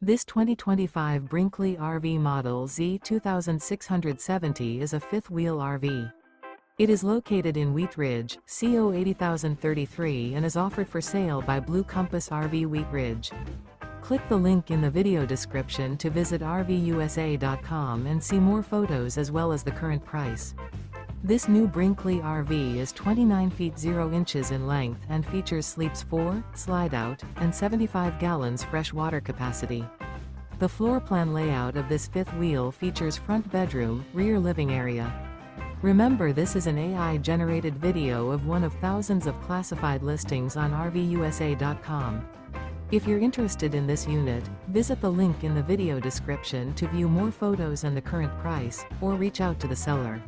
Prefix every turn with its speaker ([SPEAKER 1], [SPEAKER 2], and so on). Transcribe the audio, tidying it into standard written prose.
[SPEAKER 1] This 2025 Brinkley RV Model Z 2670 is a fifth-wheel RV. It is located in Wheat Ridge, CO 80033 and is offered for sale by Blue Compass RV Wheat Ridge. Click the link in the video description to visit RVUSA.com and see more photos as well as the current price. This new Brinkley RV is 29 feet 0 inches in length and features sleeps 4, slide-out, and 75 gallons fresh water capacity. The floor plan layout of this fifth wheel features front bedroom, rear living area. Remember, this is an AI-generated video of one of thousands of classified listings on RVUSA.com. If you're interested in this unit, visit the link in the video description to view more photos and the current price, or reach out to the seller.